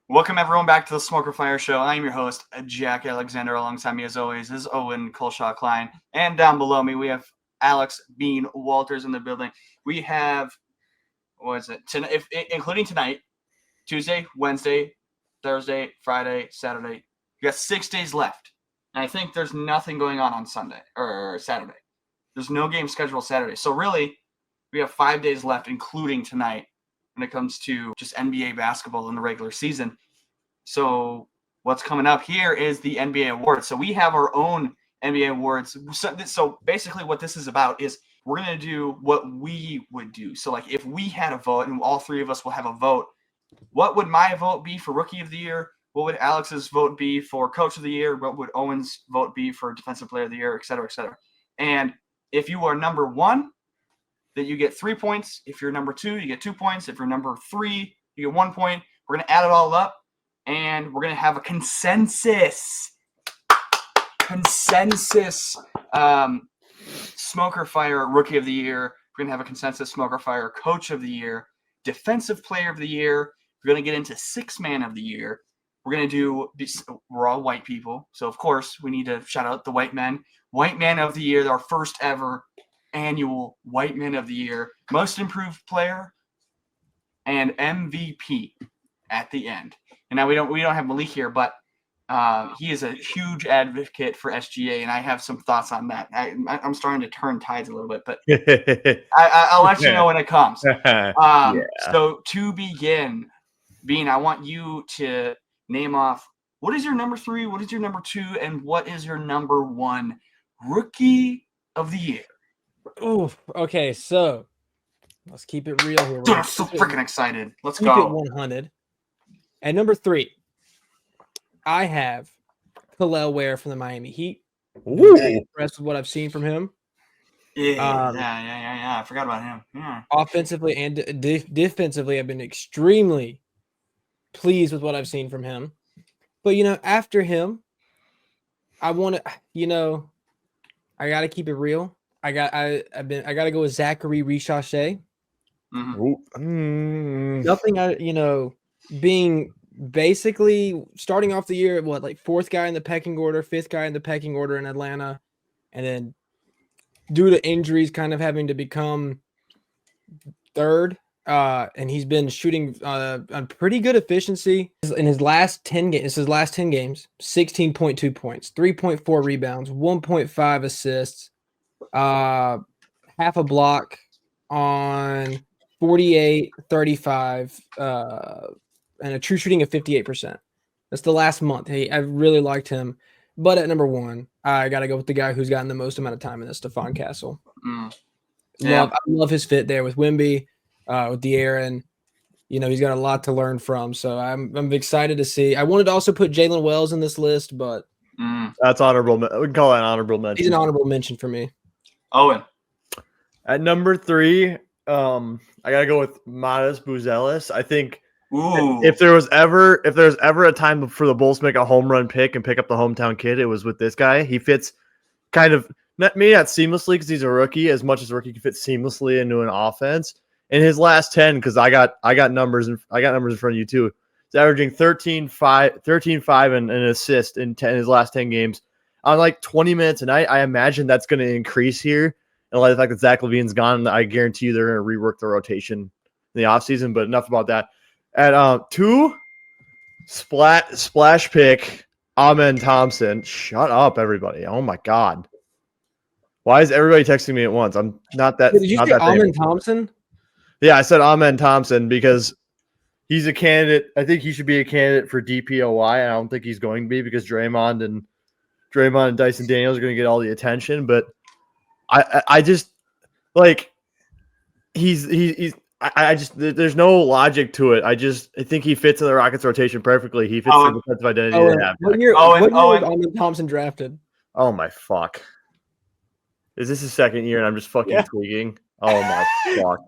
Welcome everyone back to the Smoker Fire Show. I am your host, Jack Alexander. Alongside me, as always, is Owen Colshaw Klein, and down below me we have Alex Bean Walters in the building. We have including tonight, Tuesday, Wednesday, Thursday, Friday, Saturday. You got 6 days left, and I think there's nothing going on Sunday or Saturday. There's no game scheduled Saturday, so really we have 5 days left, including tonight, when it comes to just NBA basketball in the regular season. So what's coming up here is the NBA awards. So we have our own NBA awards. So basically what this is about is we're going to do what we would do. So like if we had a vote and all three of us will have a vote, what would my vote be for Rookie of the Year? What would Alex's vote be for Coach of the Year? What would Owen's vote be for Defensive Player of the Year, et cetera, et cetera. And if you are number one, then you get 3 points. If you're number two, you get 2 points. If you're number three, you get 1 point. We're going to add it all up, and we're going to have a consensus Smoker Fire Rookie of the Year. We're going to have a consensus Smoker Fire Coach of the Year, Defensive Player of the Year. We're going to get into Sixth Man of the Year. We're going to we're all white people, so of course we need to shout out the white men. White Man of the Year, our first ever annual White Man of the Year, Most Improved Player, and MVP at the end. And now we don't have Malik here, but he is a huge advocate for SGA, and I have some thoughts on that. I'm starting to turn tides a little bit, but I'll let you know when it comes. So to begin, Bean, I want you to name off what is your number 3, what is your number 2, and what is your number 1 Rookie of the Year. Oh, okay. So let's keep it real here. Dude, I'm so freaking excited. Let's keep go. It 100. At number 3, I have Khalil Ware from the Miami Heat. Ooh. I'm impressed with what I've seen from him. Yeah. I forgot about him. Yeah. Offensively and defensively, I've been extremely pleased with what I've seen from him. But after him, I want to. I got to keep it real. I got to go with Zachary Richauche. Nothing. Being basically starting off the year, fourth guy in the pecking order, fifth guy in the pecking order in Atlanta, and then due to injuries, kind of having to become third. And he's been shooting on pretty good efficiency in his last 10 games. This is his last 10 games, 16.2 points, 3.4 rebounds, 1.5 assists, half a block on 48, 35, and a true shooting of 58%. That's the last month. Hey, I really liked him. But at number 1, I got to go with the guy who's gotten the most amount of time in this, Stephon Castle. I love his fit there with Wemby. With De'Aaron, he's got a lot to learn from. So I'm excited to see. I wanted to also put Jalen Wells in this list, but that's honorable. We can call that an honorable mention. He's an honorable mention for me. Owen. At number 3, I gotta go with Matas Buzelis. I think if there's ever a time for the Bulls to make a home run pick and pick up the hometown kid, it was with this guy. He fits kind of not seamlessly because he's a rookie, as much as a rookie can fit seamlessly into an offense. In his last 10, because I got numbers in front of you too. He's averaging 13-5 and an assist in his last 10 games on 20 minutes a night. I imagine that's going to increase here. And the fact that Zach LaVine's gone, I guarantee you they're going to rework the rotation in the offseason. But enough about that. At 2, splash pick, Amen Thompson. Shut up, everybody! Oh my God, why is everybody texting me at once? I'm not that. Did you say Amen Thompson? Yeah, I said Amen Thompson because he's a candidate. I think he should be a candidate for DPOY. I don't think he's going to be because Draymond and Dyson Daniels are going to get all the attention. But I just there's no logic to it. I think he fits in the Rockets rotation perfectly. He fits the defensive identity they have. What year was Amen Thompson drafted? Oh my fuck! Is this his second year and I'm just fucking tweaking? Oh my fuck!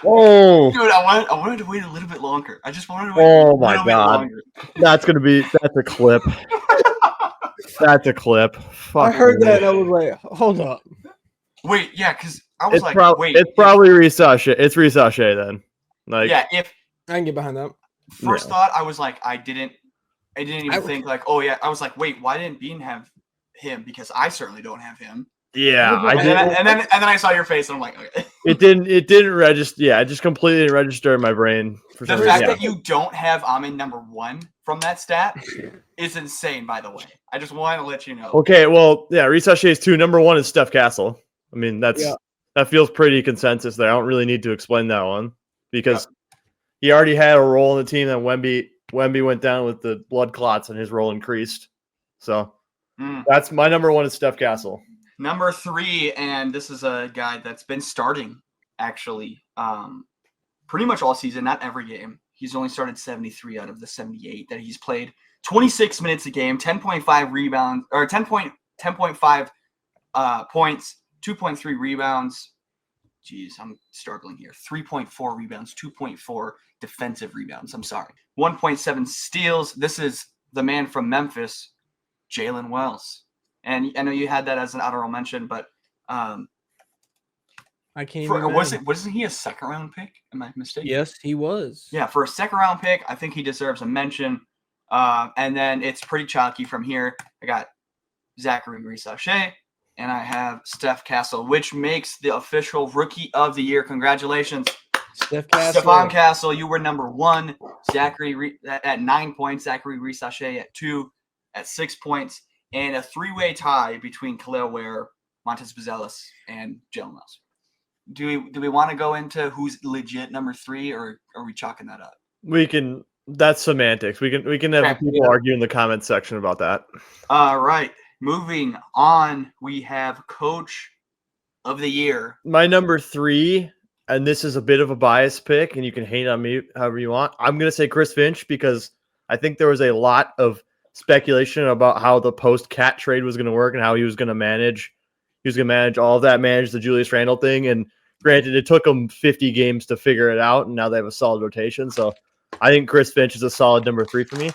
Oh, Dude, I wanted to wait a little bit longer. I just wanted to wait Oh a my little bit God. longer. that's a clip. That's a clip. I Fuck heard me. that and I was like, hold up. Wait, yeah, because I was It's, like, wait. it's probably Reece Sachet. It's Reece Sachet then. Like, Yeah, if I can get behind that. first Yeah. thought, I was like, I didn't even I- think like, oh yeah. I was like, wait, why didn't Bean have him? Because I certainly don't have him. yeah, I And did. then I saw your face, and I'm like, okay. It didn't register. Yeah, it just completely didn't register in my brain for The some fact reason. that you don't have Amin number 1 from that stat is insane. By the way, I just want to let you know. Okay, well, yeah, Reece Sachet is 2. Number 1 is Steph Castle. I mean, that feels pretty consensus there. I don't really need to explain that one because he already had a role in the team. That Wemby went down with the blood clots and his role increased. So that's my number 1 is Steph Castle. Number 3, and this is a guy that's been starting actually pretty much all season, not every game. He's only started 73 out of the 78 that he's played. 26 minutes a game, 10.5 rebounds, or 10.5 points, 2.3 rebounds. Jeez, I'm struggling here. 3.4 rebounds, 2.4 defensive rebounds. I'm sorry. 1.7 steals. This is the man from Memphis, Jalen Wells. And I know you had that as an honorable mention, but I can't even wasn't he a second round pick? Am I mistaken? Yes, he was. Yeah, for a second round pick, I think he deserves a mention. And then it's pretty chalky from here. I got Zachary Reece-Sachet, and I have Steph Castle, which makes the official Rookie of the Year. Congratulations, Stephon Castle. You were number 1. Zachary at 9 points. Zachary Reece-Sachet at 2, at 6 points, and a 3-way tie between Khalil Ware, Montez Buzelis, and Jalen Wells. Do we want to go into who's legit number 3, or are we chalking that up? We can. That's semantics. We can have people argue in the comments section about that. All right. Moving on, we have Coach of the Year. My number 3, and this is a bit of a biased pick, and you can hate on me however you want. I'm going to say Chris Finch because I think there was a lot of speculation about how the post-Cat trade was going to work and how he was going to manage. He was going to manage all of that, manage the Julius Randle thing, and granted, it took them 50 games to figure it out, and now they have a solid rotation. So I think Chris Finch is a solid number 3 for me.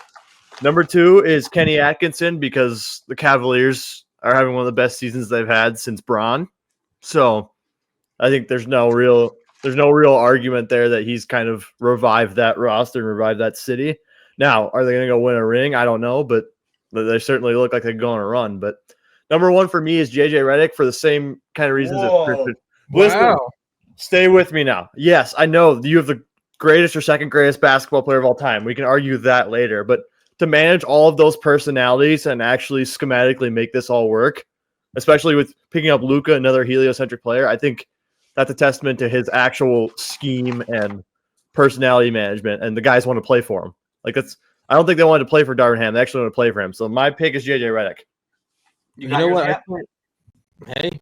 Number 2 is Kenny Atkinson because the Cavaliers are having one of the best seasons they've had since Braun. So I think there's no real argument there that he's kind of revived that roster and revived that city. Now, are they going to go win a ring? I don't know, but they certainly look like they're going to run. But number 1 for me is JJ Redick for the same kind of reasons as Chris Finch. Listen, stay with me now. Yes, I know you have the greatest or second greatest basketball player of all time. We can argue that later. But to manage all of those personalities and actually schematically make this all work, especially with picking up Luka, another heliocentric player, I think that's a testament to his actual scheme and personality management. And the guys want to play for him. I don't think they wanted to play for Darvin Ham. They actually want to play for him. So my pick is JJ Redick. You know what? Hey.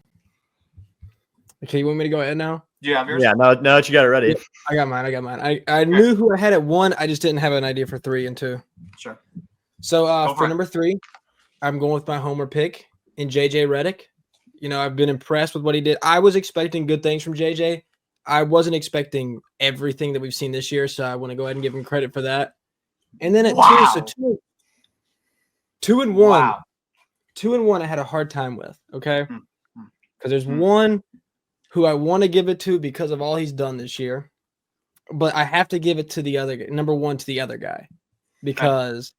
Okay, you want me to go ahead now? Do you have yours? Yeah, now that you got it ready. Yeah, I got mine. I knew who I had at 1. I just didn't have an idea for 3 and 2. Sure. So for number 3, I'm going with my homer pick in JJ Redick. You know, I've been impressed with what he did. I was expecting good things from JJ. I wasn't expecting everything that we've seen this year, so I want to go ahead and give him credit for that. And then at 2 and 1. Wow. 2 and 1 I had a hard time with, okay? Because there's one who I want to give it to because of all he's done this year, but I have to give it to the other guy, number 1 to the other guy, because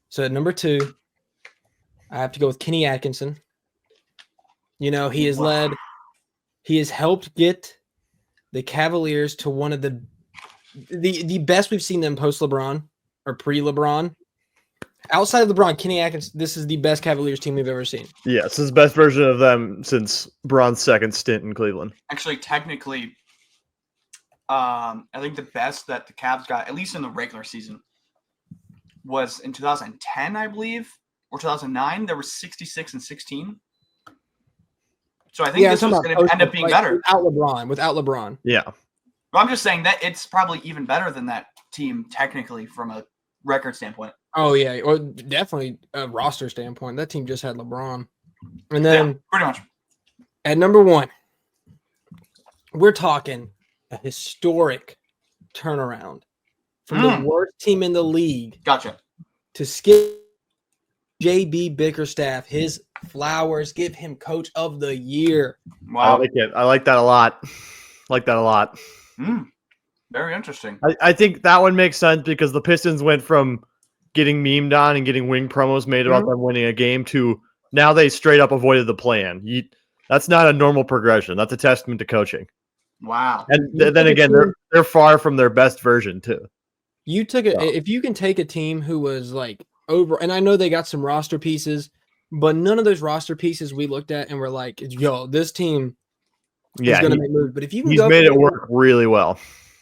so at number 2, I have to go with Kenny Atkinson. You know, he has helped get the Cavaliers to one of the best we've seen them post LeBron or pre-LeBron. Outside of LeBron, Kenny Atkinson, this is the best Cavaliers team we've ever seen. Yes, this is the best version of them since Braun's second stint in Cleveland. Actually, technically, I think the best that the Cavs got, at least in the regular season, was in 2010, I believe, or 2009. There was 66 and 16. So I think this was going to end up being better. Without LeBron. Yeah. But I'm just saying that it's probably even better than that team technically from a record standpoint. Oh, yeah. Or definitely a roster standpoint. That team just had LeBron. And then pretty much. At number 1, we're talking a historic turnaround from the worst team in the league. Gotcha. To skip JB Bickerstaff his flowers, give him coach of the year. Wow. I like it. I like that a lot. Very interesting. I think that one makes sense because the Pistons went from getting memed on and getting wing promos made about them winning a game to now they straight up avoided the plan. That's not a normal progression. That's a testament to coaching. Wow. And then again, they're far from their best version too. You took it. If you can take a team who was like over, and I know they got some roster pieces, but none of those roster pieces we looked at and were like, yo, this team is going to make moves. But if you can he's made it work really well.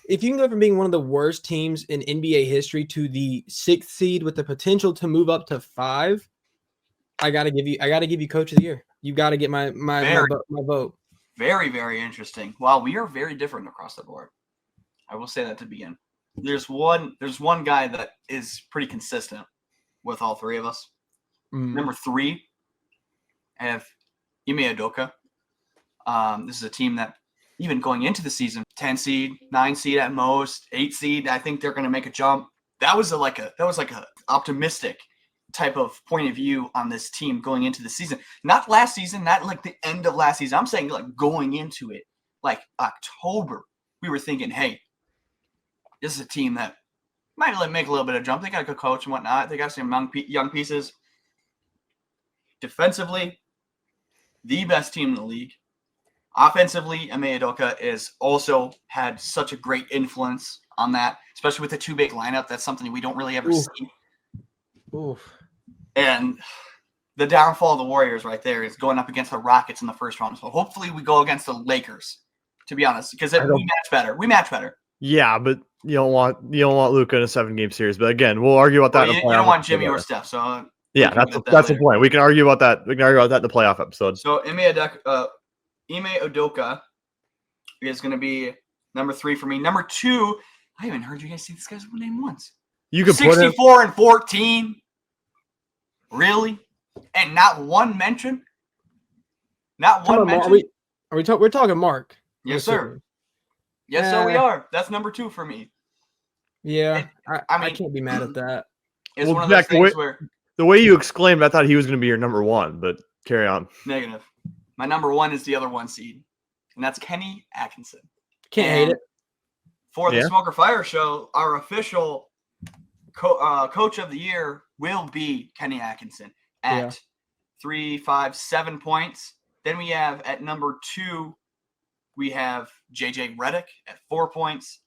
If you can go from being one of the worst teams in NBA history to the 6th seed with the potential to move up to 5, I gotta give you coach of the year. You got to get my vote. Very, very interesting. Wow, we are very different across the board. I will say that to begin. There's one guy that is pretty consistent with all three of us. Number 3, I have Ime Udoka. This is a team that even going into the season, 10 seed, 9 seed at most, 8 seed, I think they're going to make a jump. That was like a optimistic type of point of view on this team going into the season. Not last season, not like the end of last season. I'm saying like going into it, like October, we were thinking, hey, this is a team that might make a little bit of jump. They got a good coach and whatnot. They got some young pieces. Defensively, the best team in the league. Offensively, Ime Udoka is also had such a great influence on that, especially with the 2 big lineup. That's something we don't really ever see. Oof. And the downfall of the Warriors right there is going up against the Rockets in the first round. So hopefully we go against the Lakers, to be honest, because we match better. We match better. Yeah, but you don't want Luka in a 7-game series. But again, we'll argue about that. Well, you don't want Jimmy or Steph, so yeah, that's the point. We can argue about that. We can argue about that in the playoff episode. So Ime Udoka is going to be number 3 for me. Number 2, I haven't heard you guys say this guy's name once. You could 64 and 14. Really? And not one mention? Not one mention? We're talking Mark. Yes, sir. Yes, sir, we are. That's number 2 for me. Yeah, I can't be mad at that. It's one of those things where the way you exclaimed, I thought he was going to be your number 1, but carry on. Negative. My number 1 is the other 1 seed, and that's Kenny Atkinson. Can't hate it. For the Smoker Fire Show, our official coach of the year will be Kenny Atkinson at 3, 5, 7 points. Then we have at number 2, we have JJ Redick at 4 points.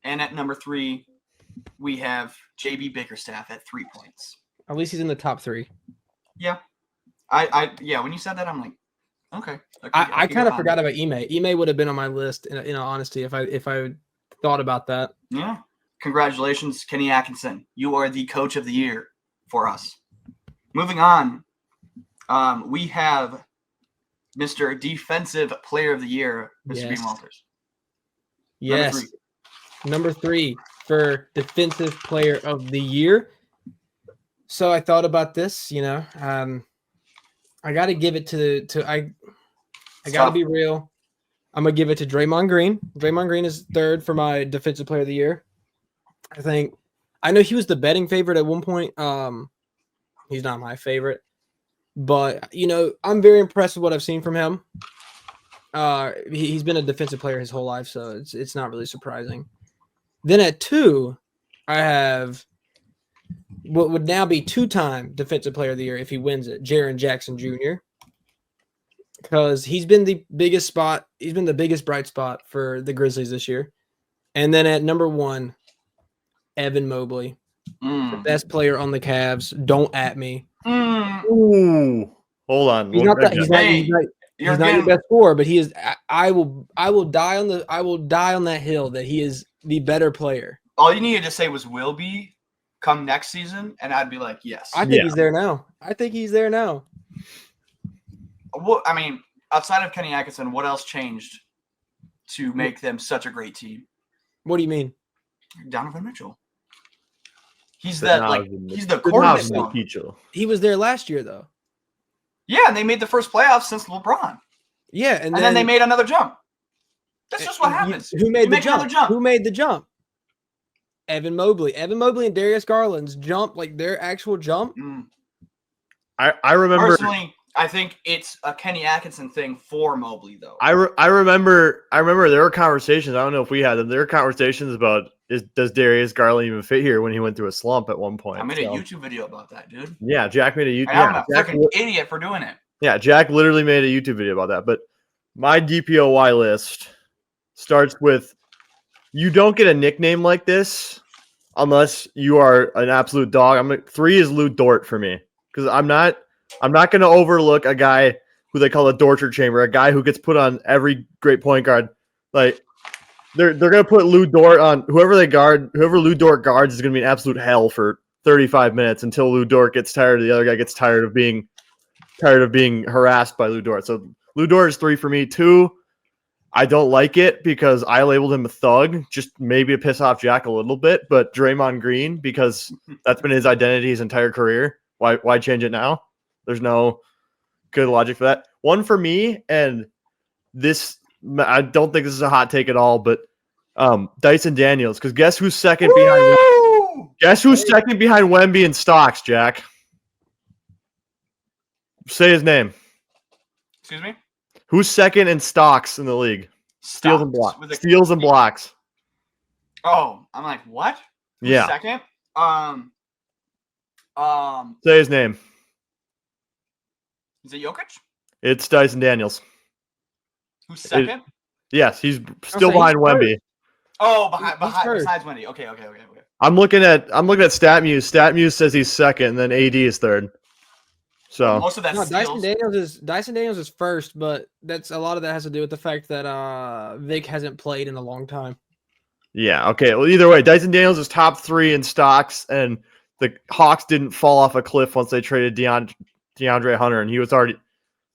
And at number 3, we have JB Bickerstaff at 3 points. At least he's in the top 3. Yeah. When you said that, I'm like, okay. I kind of forgot about Ime. Ime would have been on my list, in honesty, if I thought about that. Yeah. Congratulations, Kenny Atkinson. You are the coach of the year for us. Moving on, we have Mr. Defensive Player of the Year, Mr. Beam Walters. Yes. Number 3 for Defensive Player of the Year. So I thought about this, I got to give it I got to be real. I'm going to give it to Draymond Green. Draymond Green is 3rd for my Defensive Player of the Year. I know he was the betting favorite at one point. He's not my favorite. But, I'm very impressed with what I've seen from him. He's been a defensive player his whole life, so it's not really surprising. Then at 2, I have what would now be 2-time Defensive Player of the Year if he wins it, Jaren Jackson Jr. Because he's been the biggest bright spot for the Grizzlies this year. And then at number 1, Evan Mobley, the best player on the Cavs. Don't at me. Ooh, hold on. He's not your best scorer, but he is. I will die on that hill that he is the better player. All you needed to say was will be come next season, and I'd be like, yes. I think he's there now. Well, I mean, outside of Kenny Atkinson, what else changed to make them such a great team? What do you mean? Donovan Mitchell. He's the cornerstone. He was there last year, though. Yeah, and they made the first playoffs since LeBron. Yeah, and then they made another jump. That's just what happens. Who made You the make another jump? jump. Who made the jump? Evan Mobley. Evan Mobley and Darius Garland's jump, like their actual jump. I remember Personally, I think it's a Kenny Atkinson thing for Mobley, though. I remember there were conversations. I don't know if we had them. There were conversations about does Darius Garland even fit here when he went through a slump at one point. I made a YouTube video about that, dude. Yeah, Jack made a YouTube. I'm a freaking idiot for doing it. Yeah, Jack literally made a YouTube video about that. But my DPOY list starts with you don't get a nickname like this unless you are an absolute dog. 3 is Lou Dort for me because I'm not going to overlook a guy who they call a torture chamber, a guy who gets put on every great point guard. Like they're going to put Lou Dort on whoever Lou Dort guards is going to be an absolute hell for 35 minutes until Lou Dort gets tired. The other guy gets tired of being harassed by Lou Dort. So Lou Dort is 3 for me. 2, I don't like it because I labeled him a thug, just maybe to piss off Jack a little bit. But Draymond Green, because that's been his identity his entire career. Why change it now? There's no good logic for that. 1 for me, and this I don't think this is a hot take at all, but Dyson Daniels, because guess who's second behind? Guess who's second behind Wemby and Stocks, Jack? Say his name. Excuse me? Who's second in stocks in the league? Steals and blocks. Steals and blocks. Oh, I'm like, what? Who's Yeah. second? Say his name. Is it Jokic? It's Dyson Daniels. Who's second? Yes, he's still behind Wemby. Oh, besides Wendy. Okay. I'm looking at StatMuse. StatMuse says he's second, and then AD is third. So most of that. No, Dyson Daniels is first, but that's a lot of that has to do with the fact that Vic hasn't played in a long time. Yeah. Okay. Well, either way, Dyson Daniels is top 3 in stocks, and the Hawks didn't fall off a cliff once they traded DeAndre Hunter, and he was already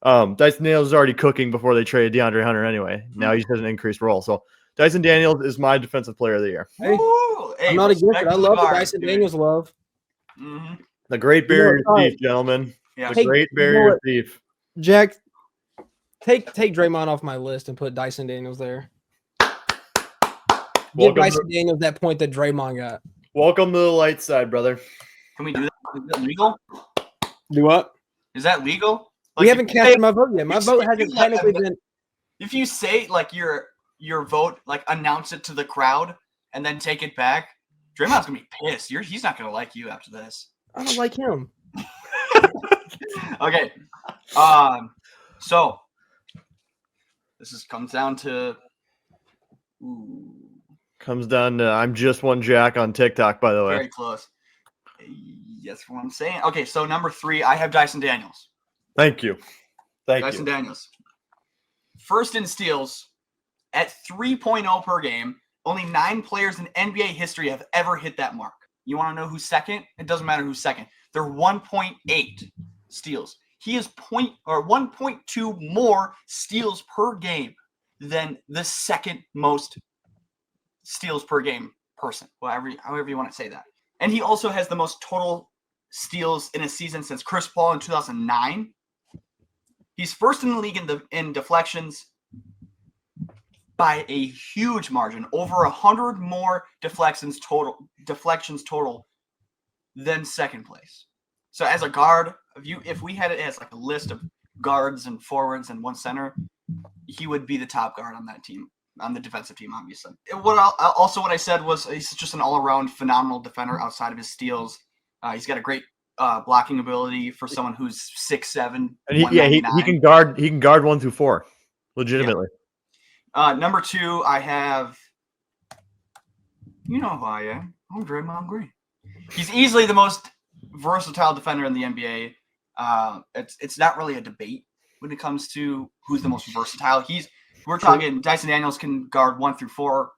Dyson Daniels was already cooking before they traded DeAndre Hunter anyway. Now he just has an increased role. So Dyson Daniels is my defensive player of the year. Hey, I'm not against it. I love the Dyson Daniels love. Mm-hmm. The Great Barrier Reef, gentlemen. Yeah. The Great Barrier Reef. Jack, take Draymond off my list and put Dyson Daniels there. Give Dyson Daniels that point that Draymond got. Welcome to the light side, brother. Can we do that? Is that legal? Do what? Is that legal? We haven't casted my vote yet. My vote hasn't technically been. If you say like your vote, like announce it to the crowd and then take it back, Draymond's gonna be pissed. He's not gonna like you after this. I don't like him. Okay. So this comes down to. Comes down to I'm just one Jack on TikTok, by the way. Very close. That's what I'm saying. Okay, so number 3, I have Dyson Daniels. Thank you. Dyson Daniels. First in steals at 3.0 per game. Only 9 players in NBA history have ever hit that mark. You want to know who's second? It doesn't matter who's second. They're 1.8 steals. He is 1.2 more steals per game than the second most steals per game person. However you want to say that. And he also has the most total steals in a season since Chris Paul in 2009. He's first in the league in deflections by a huge margin, over 100 more deflections total than second place. So as a guard, if we had it as like a list of guards and forwards and one center, he would be the top guard on that team, on the defensive team, obviously. What I said was he's just an all-around phenomenal defender outside of his steals. He's got a great blocking ability for someone who's 6'7". And he can guard 1 through 4, legitimately. Yeah. Number 2, I have. You know who I am. I'm Draymond Green. He's easily the most versatile defender in the NBA. It's not really a debate when it comes to who's the most versatile. We're talking Dyson Daniels can guard 1 through 4.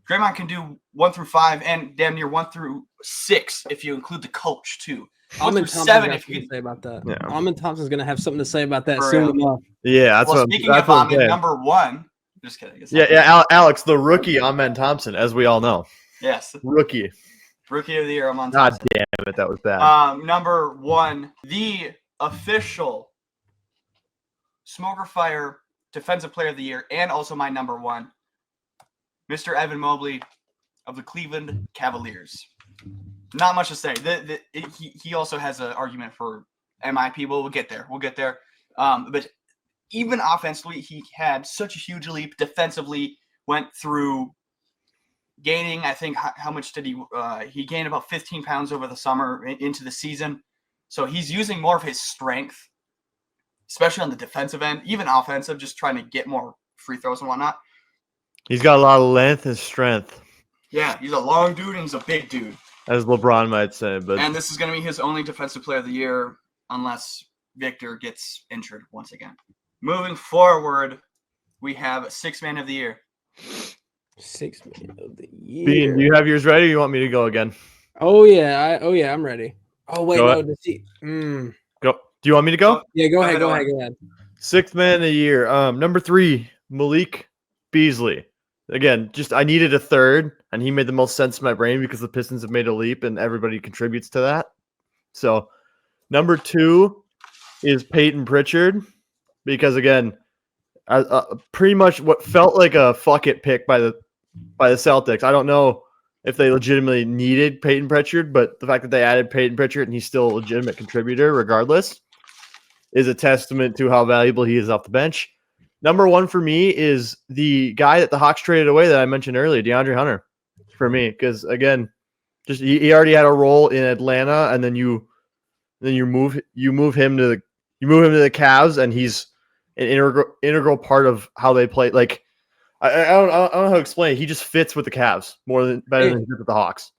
Draymond can do 1 through 5 and damn near 1 through 6 if you include the coach too. 1 through 7 if you say about that. Yeah. Almond Thompson's gonna have something to say about that soon enough. Yeah, speaking of Ahmed, number 1. Just kidding. Alex, the rookie Ahmed Thompson, as we all know. Yes. Rookie of the year, Ahmed God Thompson. damn it, that was bad. Number 1, the official Smoker Fire Defensive Player of the Year, and also my number 1, Mr. Evan Mobley of the Cleveland Cavaliers. Not much to say. He also has an argument for MIP. We'll get there. But even offensively, he had such a huge leap. Defensively, went through gaining, I think, how much did he gained about 15 pounds over the summer into the season. So he's using more of his strength, especially on the defensive end, even offensive, just trying to get more free throws and whatnot. He's got a lot of length and strength. Yeah, he's a long dude and he's a big dude. As LeBron might say. And this is going to be his only defensive player of the year unless Victor gets injured once again. Moving forward, we have Sixth Man of the Year. Sixth Man of the Year. Bean, do you have yours ready or you want me to go again? Oh, yeah. I'm ready. Oh, wait. Go No. ahead. Go. Do you want me to go? Yeah, go ahead. Sixth Man of the Year. Number 3, Malik Beasley. Again, I needed a third, and he made the most sense to my brain because the Pistons have made a leap, and everybody contributes to that. So, number 2 is Peyton Pritchard, because again, pretty much what felt like a fuck it pick by the Celtics. I don't know if they legitimately needed Peyton Pritchard, but the fact that they added Peyton Pritchard and he's still a legitimate contributor, regardless, is a testament to how valuable he is off the bench. Number 1 for me is the guy that the Hawks traded away that I mentioned earlier, DeAndre Hunter, for me. Because again, just he already had a role in Atlanta, and then you move him to the Cavs, and he's an integral part of how they play. Like I don't know how to explain it. He just fits with the Cavs better than he fits with the Hawks.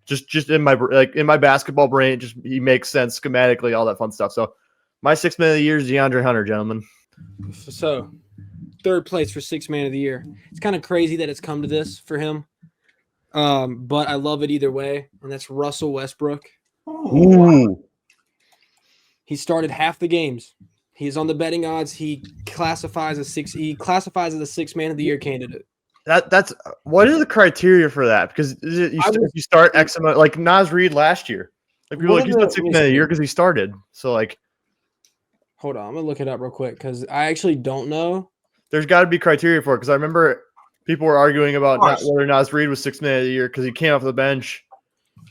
Just in my basketball brain, he makes sense schematically, all that fun stuff. So my Sixth Man of the Year is DeAndre Hunter, gentlemen. So, third place for Sixth Man of the Year. It's kind of crazy that it's come to this for him, but I love it either way, and that's Russell Westbrook. Ooh. He started half the games. He's on the betting odds. He classifies as a Sixth Man of the Year candidate. That's what are the criteria for that? Because if you start X amount, like Naz Reid last year, like people he's not Sixth Man of the Year because he started. So like. Hold on, I'm going to look it up real quick because I actually don't know. There's got to be criteria for it because I remember people were arguing about whether Naz Reid was Sixth Man of the Year because he came off the bench,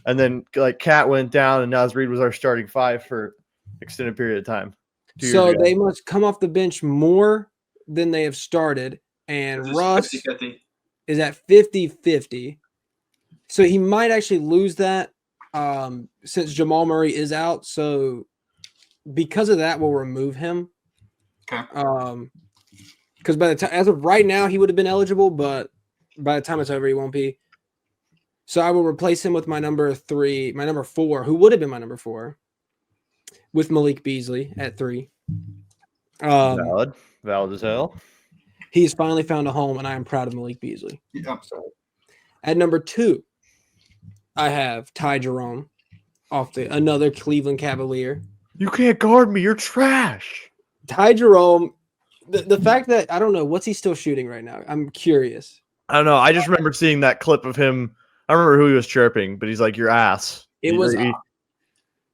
and then Cat went down and Naz Reid was our starting 5 for extended period of time. So they must come off the bench more than they have started, and Russ 50-50. is at 50-50. So he might actually lose that since Jamal Murray is out. So because of that, we'll remove him. Okay. Because by the time, as of right now, he would have been eligible, but by the time it's over, he won't be. So I will replace him with my number 4, who would have been my number 4, with Malik Beasley at 3. Valid as hell. He's finally found a home, and I am proud of Malik Beasley. Yeah. So, at number 2, I have Ty Jerome, another Cleveland Cavalier. You can't guard me. You're trash. Ty Jerome, the fact that I don't know what's he still shooting right now. I'm curious. I don't know. I just remember seeing that clip of him. I don't remember who he was chirping, but he's like, "Your ass." He's like,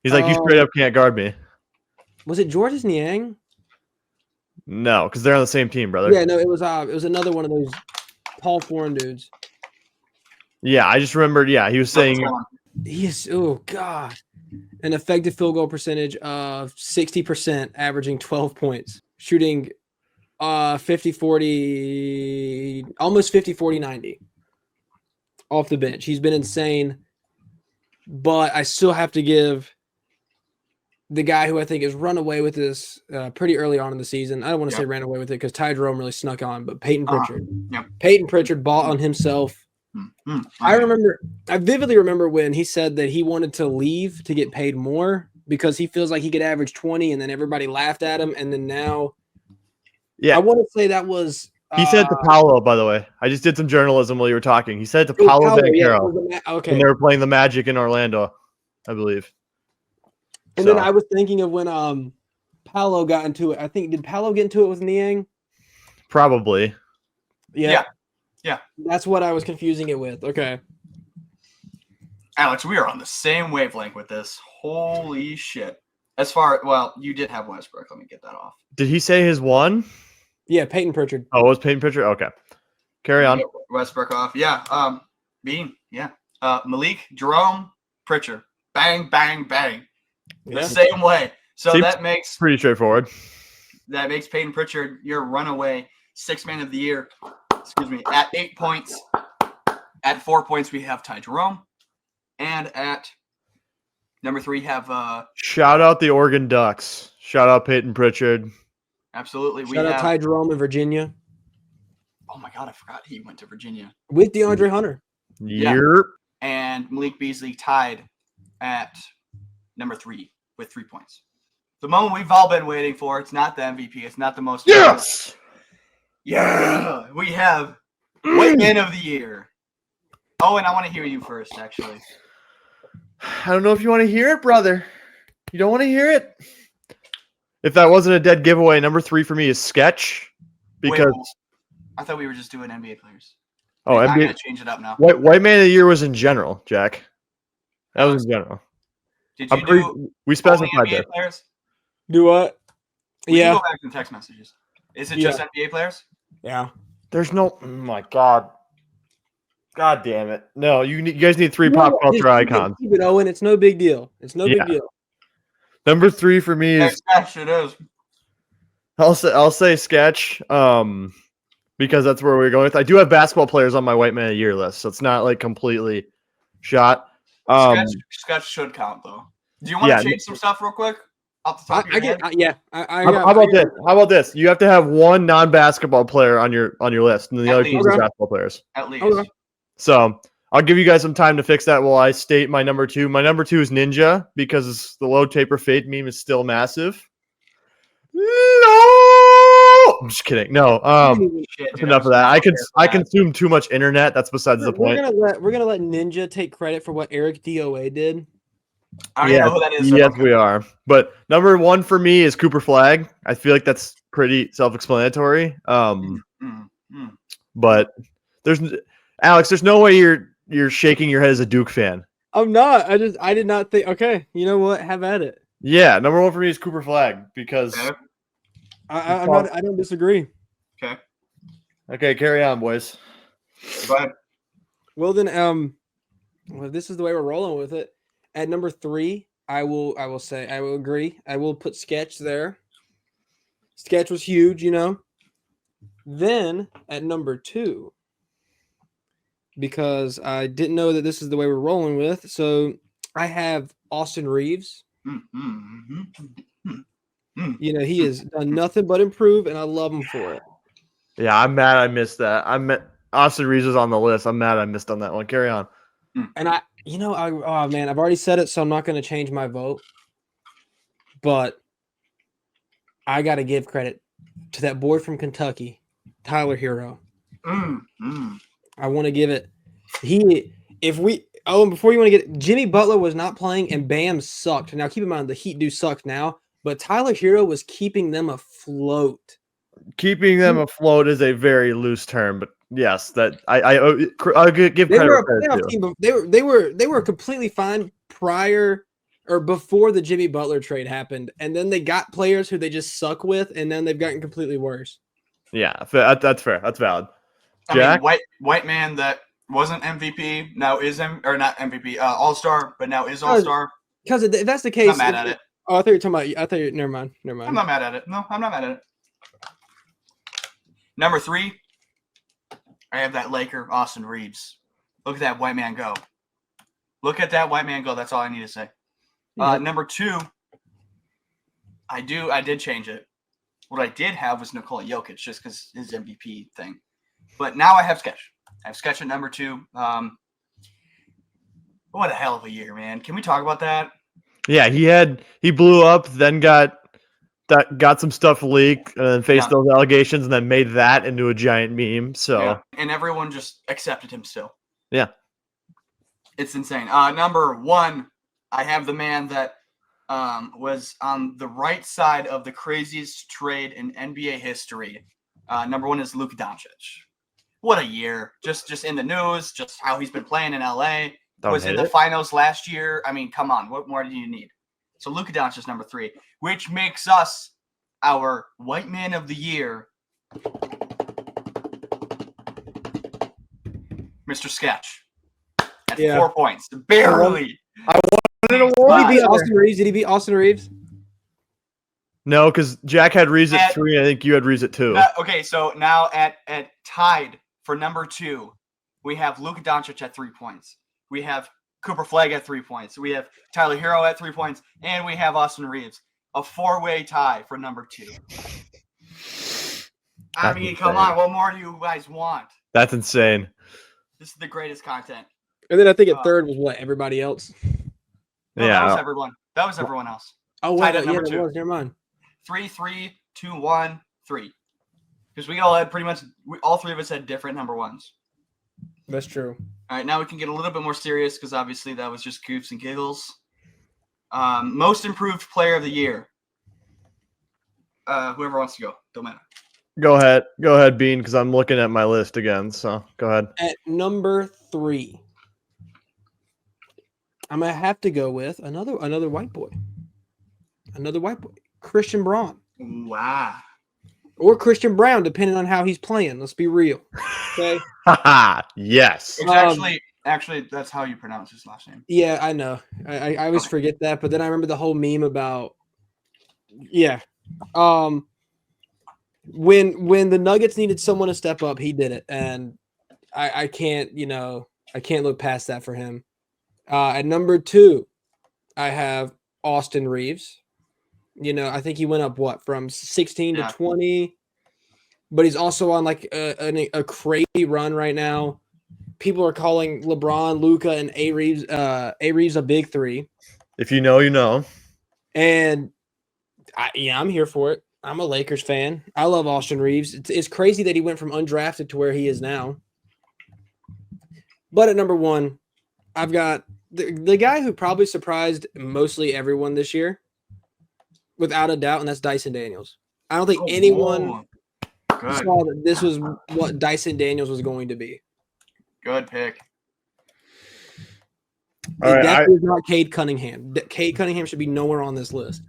"You straight up can't guard me." Was it Georges Niang? No, because they're on the same team, brother. Yeah, no, it was another one of those tall foreign dudes. Yeah, I just remembered. Yeah, he was saying he is. Oh God. An effective field goal percentage of 60%, averaging 12 points, shooting 50-40, almost 50-40-90 off the bench. He's been insane, but I still have to give the guy who I think has run away with this pretty early on in the season. I don't want to say ran away with it because Ty Jerome really snuck on, but Peyton Pritchard. Peyton Pritchard bought on himself. I vividly remember when he said that he wanted to leave to get paid more because he feels like he could average 20 and then everybody laughed at him. And then now, I want to say that was. He said to Paolo, by the way. I just did some journalism while you were talking. He said to Paolo Banchero. Okay. When they were playing the Magic in Orlando, I believe. And then I was thinking of when Paolo got into it. Did Paolo get into it with Niang? Probably. Yeah. That's what I was confusing it with. Okay. Alex, we are on the same wavelength with this. Holy shit. You did have Westbrook. Let me get that off. Did he say his one? Yeah, Peyton Pritchard. Oh, it was Peyton Pritchard? Okay. Carry on. Westbrook off. Yeah. Bean. Yeah. Malik, Jerome, Pritchard. Bang, bang, bang. The Yeah. same way. So Seems that makes pretty straightforward. Peyton Pritchard your runaway sixth man of the year. Excuse me. At 8 points. At 4 points, we have Ty Jerome. And at number 3, have shout out the Oregon Ducks. Shout out Peyton Pritchard. absolutely. Shout out Ty Jerome in Virginia. Oh my God, I forgot he went to Virginia with DeAndre Hunter. Yeah. And Malik Beasley tied at number 3 with 3 points. The moment we've all been waiting for. It's not the MVP. It's not the most. Yes. Yeah. We have White Man of the Year. Oh, and I want to hear you first, actually. I don't know if you want to hear it, brother. You don't want to hear it? If that wasn't a dead giveaway, number 3 for me is Sketch. Because Wait, I thought we were just doing NBA players. Oh, I'm NBA. going to change it up now. White Man of the Year was in general, Jack. That was in general. Did you we only specified NBA that. players? Do what? We Yeah. can go back to the text messages. Is it just NBA players? Yeah. There's no. Oh my God. God damn it! No, you guys need 3 pop culture icons. Keep it, Owen. It's no big deal. It's no big deal. Number 3 for me is. Sketch, it is. I'll say Sketch. Because that's where we're going with. I do have basketball players on my White Man of the Year list, so it's not like completely shot. Sketch should count though. Do you want to change some stuff real quick? Off the top of your head? How about this? How about this? You have to have one non-basketball player on your list, and then the other 2 are basketball players. At least. Okay. So I'll give you guys some time to fix that while I state my number 2. My number 2 is Ninja because the low taper fade meme is still massive. No, I'm just kidding. No, that's enough of that. I consume too much internet. That's besides the point. We're gonna let Ninja take credit for what Eric DOA did. I don't even know who that is. Yes, we are. But number 1 for me is Cooper Flag. I feel like that's pretty self-explanatory. But there's Alex. There's no way you're shaking your head as a Duke fan. I'm not. I did not think. Okay, you know what? Have at it. Yeah, number 1 for me is Cooper Flag because I don't disagree. Okay, carry on, boys. Go ahead. Well then, well, this is the way we're rolling with it. At number 3, I will agree. I will put Sketch there. Sketch was huge, you know. Then at number 2, because I didn't know that this is the way we're rolling with, so I have Austin Reeves. You know, he has done nothing but improve, and I love him for it. Yeah, I'm mad I missed that. Austin Reeves is on the list. I'm mad I missed on that one. Carry on. And oh man, I've already said it, so I'm not going to change my vote. But I got to give credit to that boy from Kentucky, Tyler Hero. I want to give it. And before you want to get Jimmy Butler was not playing, and Bam sucked. Now keep in mind the Heat do suck now, but Tyler Hero was keeping them afloat. Keeping them afloat is a very loose term, but yes, that I'll give credit. They were a playoff team. They were completely fine prior or before the Jimmy Butler trade happened, and then they got players who they just suck with, and then they've gotten completely worse. Yeah, that's fair. That's valid. Jack? I mean, white man that wasn't MVP now is or not MVP All-Star, but now is All-Star. Because if that's the case, I'm not mad at it. Oh, I thought you were talking about. Never mind. I'm not mad at it. No, I'm not mad at it. Number 3, I have that Laker, Austin Reeves. Look at that white man go. Look at that white man go. That's all I need to say. Number 2, I did change it. What I did have was Nikola Jokic just because his MVP thing. But now I have Sketch. I have Sketch at number 2. What a hell of a year, man. Can we talk about that? Yeah, he blew up, then got some stuff leaked, and then faced those allegations, and then made that into a giant meme. So and everyone just accepted him still. Yeah. It's insane. Number 1, I have the man that was on the right side of the craziest trade in NBA history. Number 1 is Luka Doncic. What a year. Just in the news, just how he's been playing in LA. Was in the finals last year. I mean, come on. What more do you need? So Luka Doncic is number 3, which makes us our White Man of the Year. Mr. Sketch at Yeah. 4 points. Barely. Did he beat Austin Reeves? Did he beat Austin Reeves? No, because Jack had Reeves at At- 3. I think you had Reeves at 2. Okay, so now at tied for number 2, we have Luka Doncic at 3 points. We have Cooper Flagg at 3 points. We have Tyler Hero at 3 points, and we have Austin Reeves. A 4-way tie for number 2. I mean, come on. What more do you guys want? That's insane. This is the greatest content. And then I think at third was what? Everybody else? No, that was everyone. That was everyone else. Oh, Tied wait. at number 2. Was. Never mind. 3, 3, 2, 1, 3. Because we all had pretty much all 3 of us had different number 1s. That's true. All right, now we can get a little bit more serious because obviously that was just goofs and giggles. Most improved player of the year. Whoever wants to go, don't matter. Go ahead, Bean, because I'm looking at my list again. So go ahead. At number 3, I'm gonna have to go with another white boy. Another white boy, Christian Braun. Wow. Or Christian Brown, depending on how he's playing. Let's be real. Okay. Yes. It's actually, that's how you pronounce his last name. Yeah, I know. I always forget that, but then I remember the whole meme about. Yeah. When the Nuggets needed someone to step up, he did it, and I can't look past that for him. At number 2, I have Austin Reeves. I think he went up from 16 to 20, but he's also on like a crazy run right now. People are calling LeBron, Luka, and A Reeves a big 3. If you know, you know. And I'm here for it. I'm a Lakers fan. I love Austin Reeves. It's crazy that he went from undrafted to where he is now. But at number 1, I've got the guy who probably surprised mostly everyone this year, without a doubt, and that's Dyson Daniels. I don't think anyone saw that this was what Dyson Daniels was going to be. Good pick. That is not Cade Cunningham. Cade Cunningham should be nowhere on this list.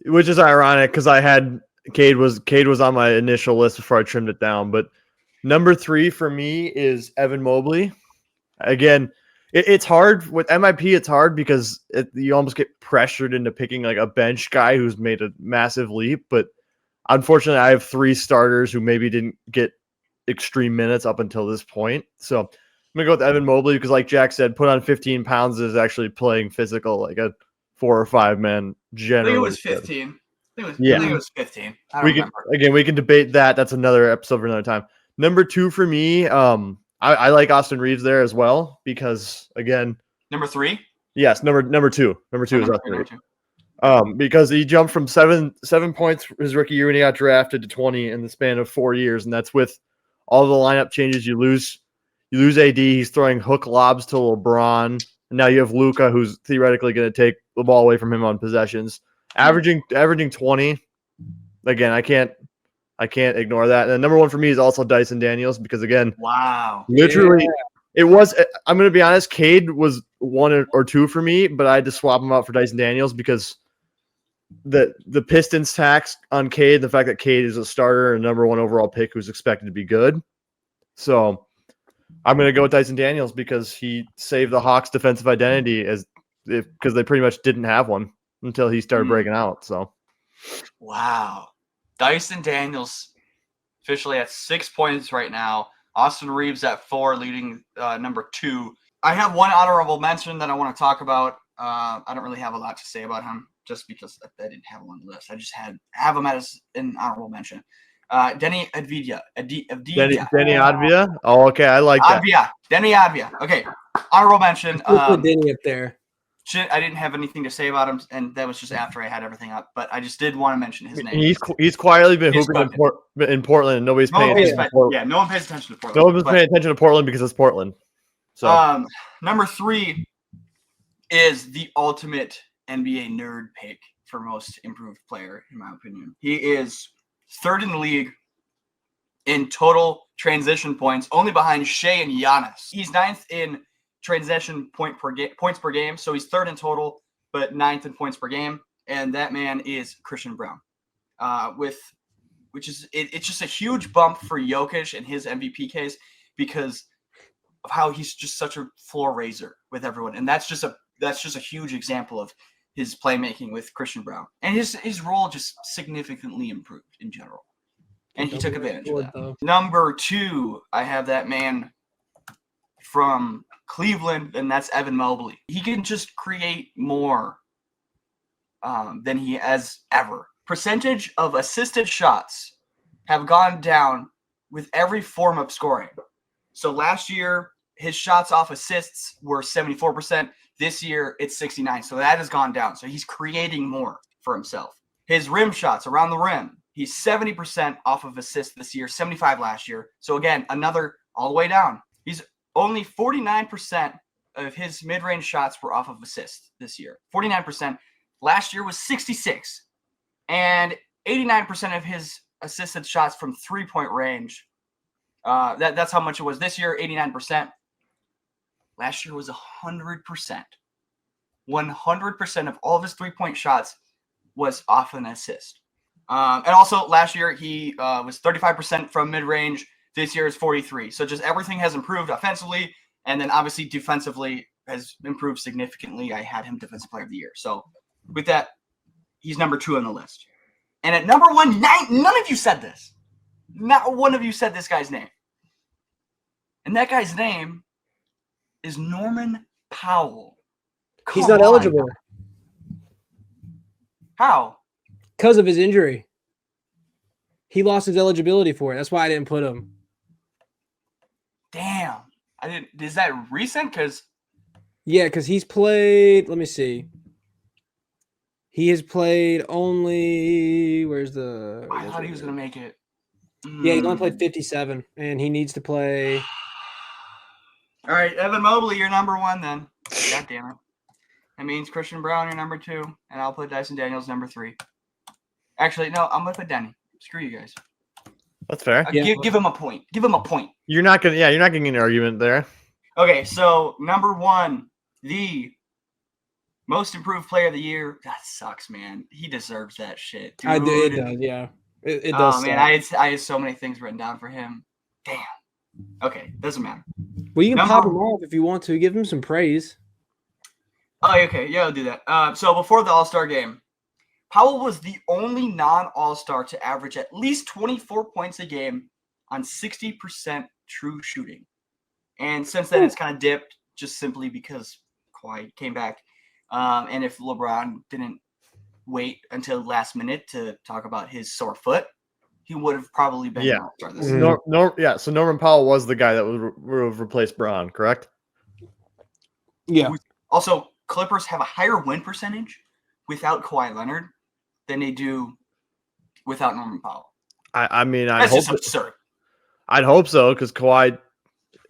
Which is ironic because I had Cade was on my initial list before I trimmed it down. But number 3 for me is Evan Mobley. Again, it's hard with MIP. It's hard because you almost get pressured into picking like a bench guy who's made a massive leap. But unfortunately, I have 3 starters who maybe didn't get extreme minutes up until this point. So I'm gonna go with Evan Mobley because, like Jack said, put on 15 pounds is actually playing physical like a 4 or 5 man. Generally, I think it was 15. I think it was 15. We can debate that. That's another episode for another time. Number 2 for me, I like Austin Reeves there as well because again, number 3. Yes, number 2. Number 2 is Austin Reeves. Because he jumped from 7 points his rookie year when he got drafted to 20 in the span of 4 years, and that's with all the lineup changes. You lose AD. He's throwing hook lobs to LeBron, and now you have Luka, who's theoretically going to take the ball away from him on possessions, averaging 20. Again, I can't ignore that. And then number 1 for me is also Dyson Daniels because again, literally, it was. I'm going to be honest. Cade was 1 or 2 for me, but I had to swap him out for Dyson Daniels because the Pistons tax on Cade, the fact that Cade is a starter and number 1 overall pick who's expected to be good. So I'm going to go with Dyson Daniels because he saved the Hawks' defensive identity because they pretty much didn't have one until he started breaking out. So, wow, Dyson Daniels officially at 6 points right now. Austin Reeves at 4, leading number 2. I have one honorable mention that I want to talk about. I don't really have a lot to say about him just because I didn't have him on the list. I just have him as an honorable mention. Denny Advia. Denny Advia? Oh, okay. I like that. Denny Advia. Okay. Honorable mention. Denny up there. I didn't have anything to say about him, and that was just after I had everything up. But I just did want to mention his name. He's quietly been hooping in Portland, and nobody's paying attention to Portland. Yeah, no one pays attention to Portland. No one's paying attention to Portland because it's Portland. So, number 3 is the ultimate NBA nerd pick for most improved player, in my opinion. He is 3rd in the league in total transition points, only behind Shea and Giannis. He's 9th in transition points per game, so he's 3rd in total, but 9th in points per game, and that man is Christian Braun. It's just a huge bump for Jokic in his MVP case because of how he's just such a floor raiser with everyone, and that's just a huge example of his playmaking with Christian Brown, and his role just significantly improved in general, and he took advantage of that. Though. Number 2, I have that man from Cleveland, and that's Evan Mobley. He can just create more than he has ever. Percentage of assisted shots have gone down with every form of scoring. So last year, his shots off assists were 74%. This year, it's 69%. So that has gone down. So he's creating more for himself. His rim shots around the rim, he's 70% off of assists this year, 75% last year. So again, another all the way down. He's only 49% of his mid-range shots were off of assists this year. 49%. Last year was 66%. And 89% of his assisted shots from three-point range. That's how much it was this year, 89%. Last year was 100%. 100% of all of his three-point shots was off an assist. And also last year he was 35% from mid-range. This year is 43%. So just everything has improved offensively, and then obviously defensively has improved significantly. I had him Defensive Player of the Year. So with that, he's number 2 on the list. And at number 1, none of you said this. Not one of you said this guy's name. And that guy's name is Norman Powell. He's not eligible. How? Because of his injury. He lost his eligibility for it. That's why I didn't put him. Damn. I didn't. Is that recent? Because he's played. Let me see. He has played only. Where's the? I thought he was gonna make it. Yeah, he's only played 57, and he needs to play. All right, Evan Mobley, you're number 1 then. God damn it. That means Christian Brown, you're number 2, and I'll put Dyson Daniels number 3. Actually, no, I'm gonna put Denny. Screw you guys. That's fair. Give him a point. Give him a point. You're not getting an argument there. Okay, so number 1, the most improved player of the year. That sucks, man. He deserves that shit. Dude. I did. It does, yeah. It does. Oh man, I had so many things written down for him. Damn. Okay, doesn't matter. Well, you can pop him off if you want to. Give him some praise. Oh, okay. Yeah, I'll do that. So before the All-Star game, Powell was the only non-All-Star to average at least 24 points a game on 60% true shooting. And since then, it's kind of dipped just simply because Kawhi came back. And if LeBron didn't wait until the last minute to talk about his sore foot, he would have probably been an All-Star this year. So Norman Powell was the guy that would have replaced Braun, correct? Yeah. Also, Clippers have a higher win percentage without Kawhi Leonard than they do without Norman Powell. I mean, that's just absurd. I'd hope so, because Kawhi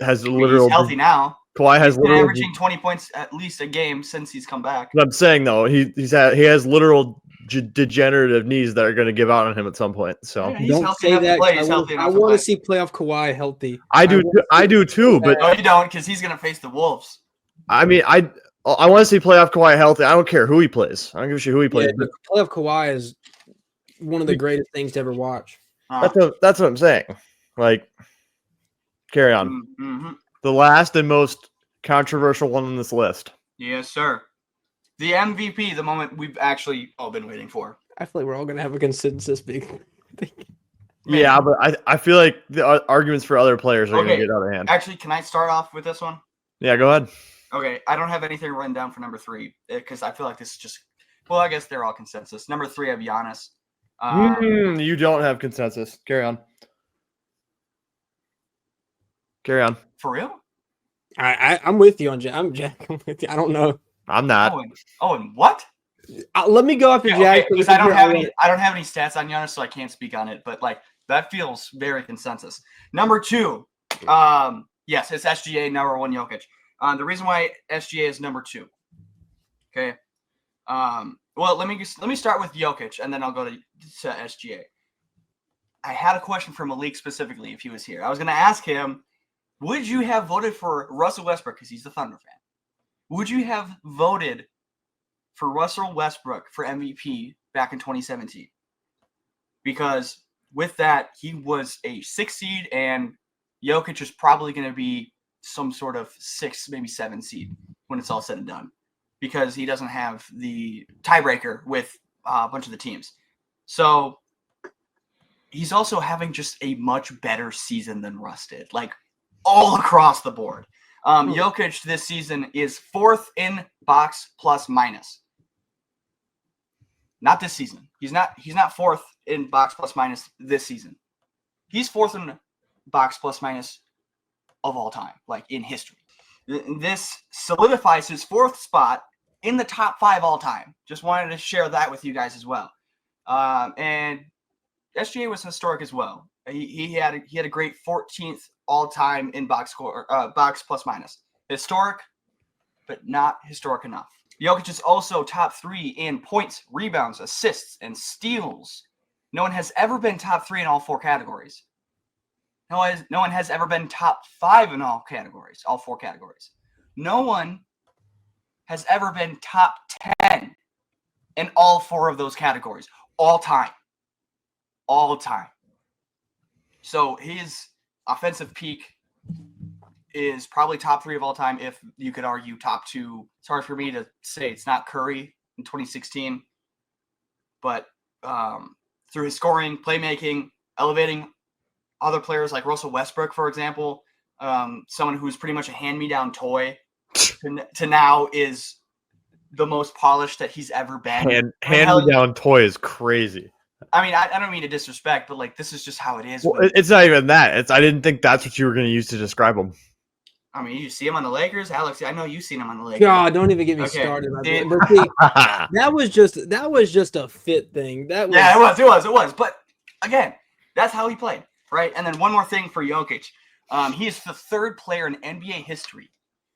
has he's healthy now. Kawhi has been averaging 20 points at least a game since he's come back. What I'm saying though, he has literal degenerative knees that are going to give out on him at some point. So don't say that. I want to see playoff Kawhi healthy. I do too, but no, you don't, because he's going to face the Wolves. I mean, I want to see playoff Kawhi healthy. I don't care who he plays. I don't give a shit who he plays. Yeah, playoff Kawhi is one of the greatest things to ever watch. That's what I'm saying. Like, carry on. Mm-hmm. The last and most controversial one on this list. Yes, sir. The MVP, the moment we've actually all been waiting for. I feel like we're all going to have a consensus big thing. Yeah, but I feel like the arguments for other players are going to get out of hand. Actually, can I start off with this one? Yeah, go ahead. Okay, I don't have anything written down for number 3 because I feel like this is just, well, I guess they're all consensus. Number 3, I have Giannis. You don't have consensus. Carry on. Carry on. For real? I'm with you on Jack. I'm Jack. I'm with you. I don't know. I'm not. And what? Let me go after Jack. Because I don't have any stats on Giannis, so I can't speak on it. But like that feels very consensus. Number 2, yes, it's SGA. Number 1, Jokic. The reason why SGA is number 2. Okay. Well, let me start with Jokic, and then I'll go to SGA. I had a question for Malik specifically if he was here. I was going to ask him, would you have voted for Russell Westbrook, because he's the Thunder fan? Would you have voted for Russell Westbrook for MVP back in 2017? Because with that, he was a 6 seed, and Jokic is probably going to be some sort of 6, maybe 7 seed when it's all said and done, because he doesn't have the tiebreaker with a bunch of the teams. So he's also having just a much better season than Russ did, like all across the board. Jokic this season is 4th in box plus minus. Not this season. He's not 4th in box plus minus this season. He's 4th in box plus minus of all time, like in history. This solidifies his 4th spot in the top 5 all time. Just wanted to share that with you guys as well. And SGA was historic as well. He had a great 14th all time in box plus minus. Historic, but not historic enough. Jokic is also top 3 in points, rebounds, assists, and steals. No one has ever been top 3 in all 4 categories. No one has ever been top 5 in all categories, all 4 categories. No one has ever been top 10 in all 4 of those categories, all time. All time. So his offensive peak is probably top 3 of all time, if you could argue top 2. It's hard for me to say. It's not Curry in 2016, but through his scoring, playmaking, elevating other players like Russell Westbrook, for example, someone who's pretty much a hand-me-down toy, to now is the most polished that he's ever been. Hand-me-down toy is crazy. I mean, I don't mean to disrespect, but like this is just how it is. Well, it's not even that. I didn't think that's what you were going to use to describe him. I mean, you see him on the Lakers, Alex. I know you've seen him on the Lakers. God, don't even get me started. But see, that was just a fit thing. It was. But again, that's how he played, right? And then one more thing for Jokic, he is the 3rd player in NBA history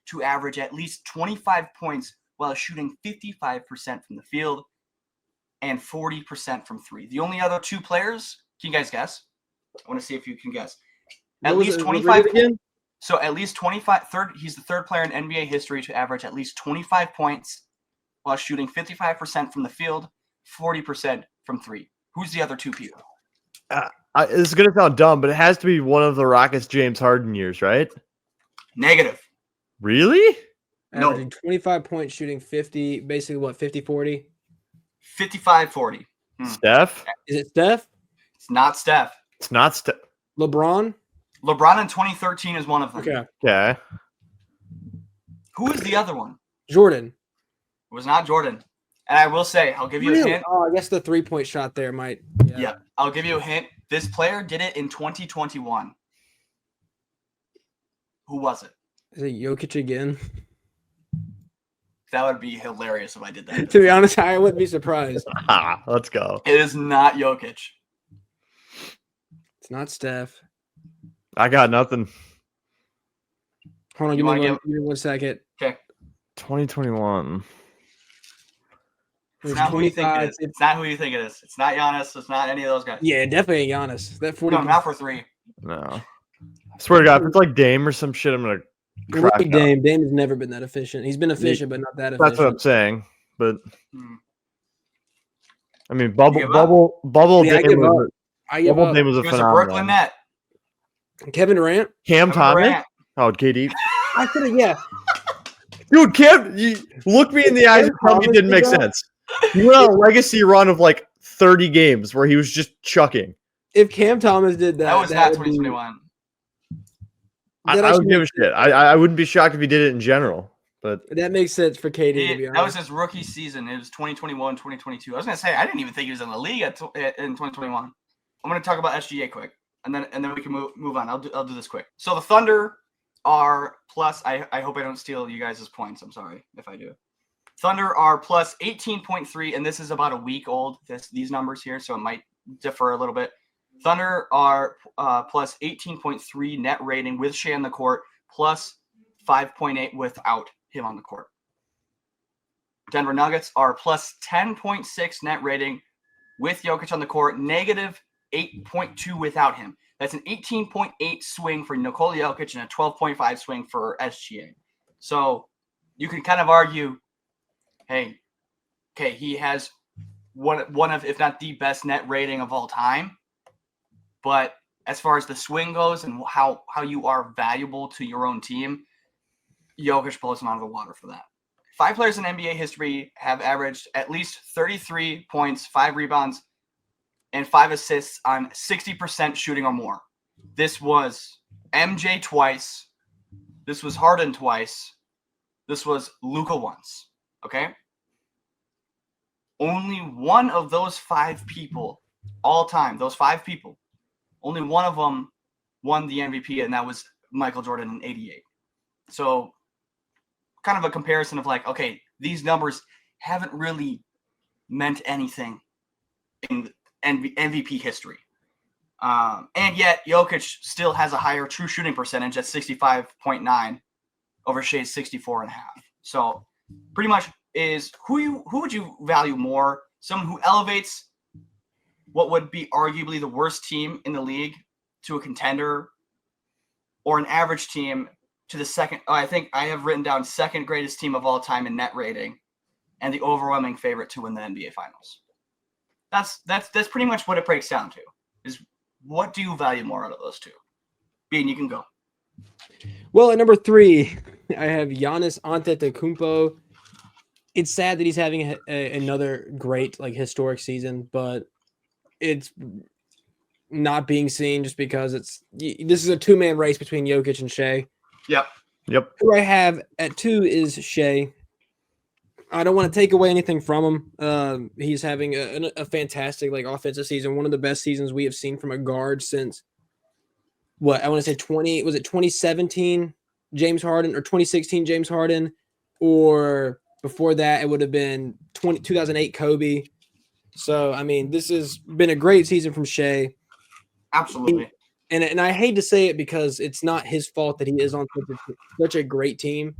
to average at least 25 points while shooting 55% from the field and 40% from 3. The only other 2 players, can you guys guess? I want to see if you can guess. At least 25 again. So at least 25. He's the 3rd player in NBA history to average at least 25 points while shooting 55% from the field, 40% from 3. Who's the other 2 people? This is going to sound dumb, but it has to be one of the Rockets' James Harden years, right? Negative. Really? Averaging 25 points, shooting 50, basically what, 50-40? 55-40. Steph? Is it Steph? It's not Steph. It's not Steph. LeBron? LeBron in 2013 is one of them. Okay. Who is the other one? Jordan. It was not Jordan. And I will say, I'll give you a hint. Oh, I guess the 3-point shot there might. Yeah, I'll give you a hint. This player did it in 2021. Who was it? Is it Jokic again? That would be hilarious if I did that. To be honest, I wouldn't be surprised. Let's go. It is not Jokic. It's not Steph. I got nothing. Hold on, give me 1 second. Okay. 2021. It's not who you think it is. It's not who you think it is. It's not Giannis. It's not any of those guys. Yeah, definitely ain't Giannis. That 40. No, not for 3. No. I swear to God, if it's like Dame or some shit, I'm going to crack up. Dame has never been that efficient. He's been efficient, but not that efficient. That's what I'm saying. But I mean, bubble yeah, Dame was I give up. Dame was a He was a phenomenon. Brooklyn Net. Kevin Durant? Cam Thomas? Oh, KD. I could have, yeah. Dude, Cam, you look me in the eyes and tell me it didn't make sense. He went on a legacy run of like 30 games where he was just chucking. If Cam Thomas did that, that was not 2021. I would give a shit. I wouldn't be shocked if he did it in general. But that makes sense for KD, to be honest. That was his rookie season. It was 2021, 2022. I was going to say, I didn't even think he was in the league in 2021. I'm going to talk about SGA quick, and then we can move on. I'll do this quick. So the Thunder are plus, I hope I don't steal you guys' points. I'm sorry if I do. Thunder are plus 18.3, and this is about a week old, these numbers here, so it might differ a little bit. Thunder are plus 18.3 net rating with Shea on the court, plus 5.8 without him on the court. Denver Nuggets are plus 10.6 net rating with Jokic on the court, negative 8.2 without him. That's an 18.8 swing for Nikola Jokic and a 12.5 swing for SGA. So you can kind of argue, hey, okay, he has one of, if not the best net rating of all time, but as far as the swing goes and how you are valuable to your own team, Jokic blows him out of the water for that. 5 players in NBA history have averaged at least 33 points, 5 rebounds, and 5 assists on 60% shooting or more. This was MJ twice. This was Harden twice. This was Luka once. Okay? Only one of those 5 people all time, those 5 people, only one of them won the MVP, and that was Michael Jordan in 88. So kind of a comparison of like, okay, these numbers haven't really meant anything in MVP history. And yet Jokic still has a higher true shooting percentage at 65.9 over Shea's 64.5. So pretty much is who would you value more? Someone who elevates what would be arguably the worst team in the league to a contender, or an average team to the second? I think I have written down second greatest team of all time in net rating and the overwhelming favorite to win the NBA Finals. That's pretty much what it breaks down to, is what do you value more out of those two? Bean, you can go. Well, at number 3, I have Giannis Antetokounmpo. It's sad that he's having another great, like, historic season, but it's not being seen just because this is a 2-man race between Jokic and Shea. Yep. Who I have at 2 is Shea. I don't want to take away anything from him. He's having a fantastic, like, offensive season, one of the best seasons we have seen from a guard since what I want to say 2017 James Harden, or 2016 James Harden, or before that it would have been 2008 Kobe. So I mean, this has been a great season from Shea. Absolutely. And I hate to say it because it's not his fault that he is on such a great team.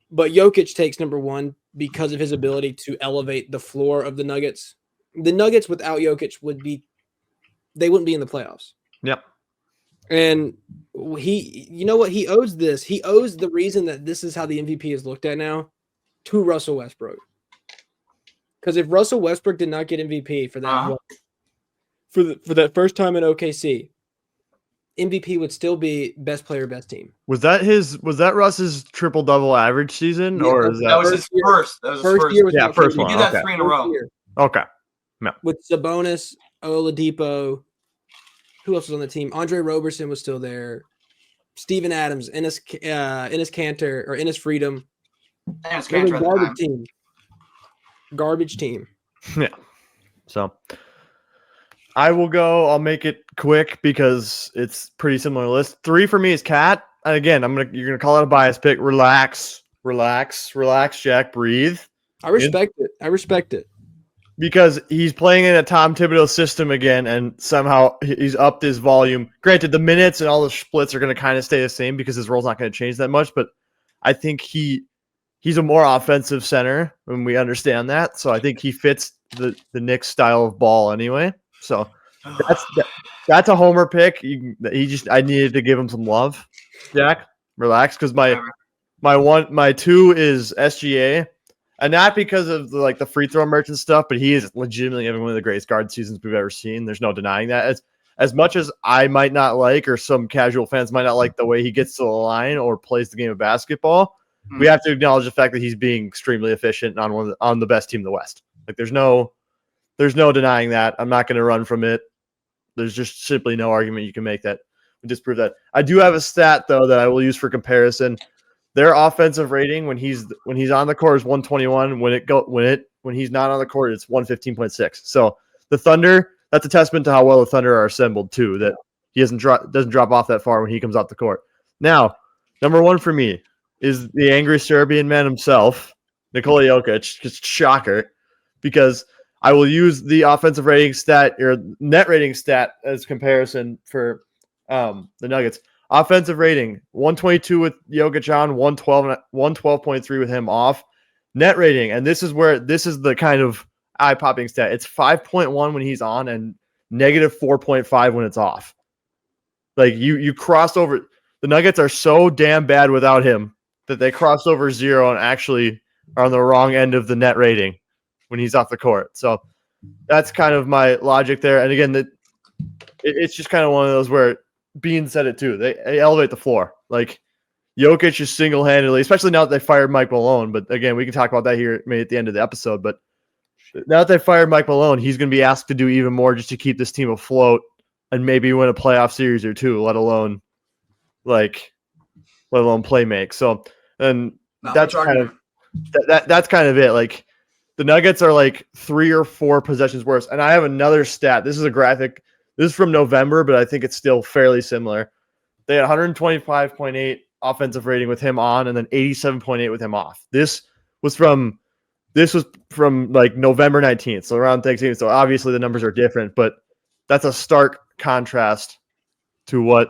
But Jokic takes number 1 because of his ability to elevate the floor of the Nuggets. The Nuggets without Jokic wouldn't be in the playoffs. Yep. And you know what? He owes this. He owes the reason that this is how the MVP is looked at now to Russell Westbrook. Because if Russell Westbrook did not get MVP for that, for that first time in OKC, MVP would still be best player, best team. Was that Russ's triple double average season, Yeah, or is that was his first? That was his first year. Yeah, first he one. did that Okay. 3 in a row. Okay. With Sabonis, Oladipo, who else was on the team? Andre Roberson was still there. Steven Adams, Enes Kanter, or Enes Freedom. Enes Kanter at the time. Garbage team. Yeah. So I will go. I'll make it quick because it's pretty similar list. 3 for me is Cat. And again, you're gonna call it a bias pick. Relax, Jack. Breathe. I respect it. Because he's playing in a Tom Thibodeau system again, and somehow he's upped his volume. Granted, the minutes and all the splits are going to kind of stay the same because his role's not going to change that much, but I think he's a more offensive center, and we understand that. So I think he fits the Knicks style of ball anyway. So that's a homer pick. I needed to give him some love. Jack, relax, because my 2 is SGA. And not because of the free throw merchant stuff, but he is legitimately having one of the greatest guard seasons we've ever seen. There's no denying that. As much as I might not like, or some casual fans might not like the way he gets to the line or plays the game of basketball, we have to acknowledge the fact that he's being extremely efficient on the best team in the West. Like there's no denying that. I'm not going to run from it. There's just simply no argument you can make that would disprove that. I do have a stat though that I will use for comparison. Their offensive rating when he's on the court is 121. When he's not on the court, it's 115.6. So the Thunder, that's a testament to how well the Thunder are assembled too. That he doesn't drop off that far when he comes off the court. Now, number 1 for me is the angry Serbian man himself, Nikola Jokic. Just shocker, because I will use the offensive rating stat or net rating stat as comparison for the Nuggets. Offensive rating, 122 with Jokic on, 112.3 with him off. Net rating, and this is the kind of eye-popping stat. It's 5.1 when he's on and negative 4.5 when it's off. Like you crossed over. The Nuggets are so damn bad without him that they crossed over 0 and actually are on the wrong end of the net rating when he's off the court. So that's kind of my logic there. And again, it's just kind of one of those where Bean said it too. They elevate the floor. Like Jokic is single-handedly, especially now that they fired Mike Malone. But again, we can talk about that here maybe at the end of the episode. But now that they fired Mike Malone, he's going to be asked to do even more just to keep this team afloat and maybe win a playoff series or two, let alone play make. So, and that's kind of that's kind of it. Like the Nuggets are like 3 or 4 possessions worse. And I have another stat. This is a graphic. This is from November, but I think it's still fairly similar. They had 125.8 offensive rating with him on, and then 87.8 with him off. This was from like November 19th, so around Thanksgiving. So obviously the numbers are different, but that's a stark contrast to what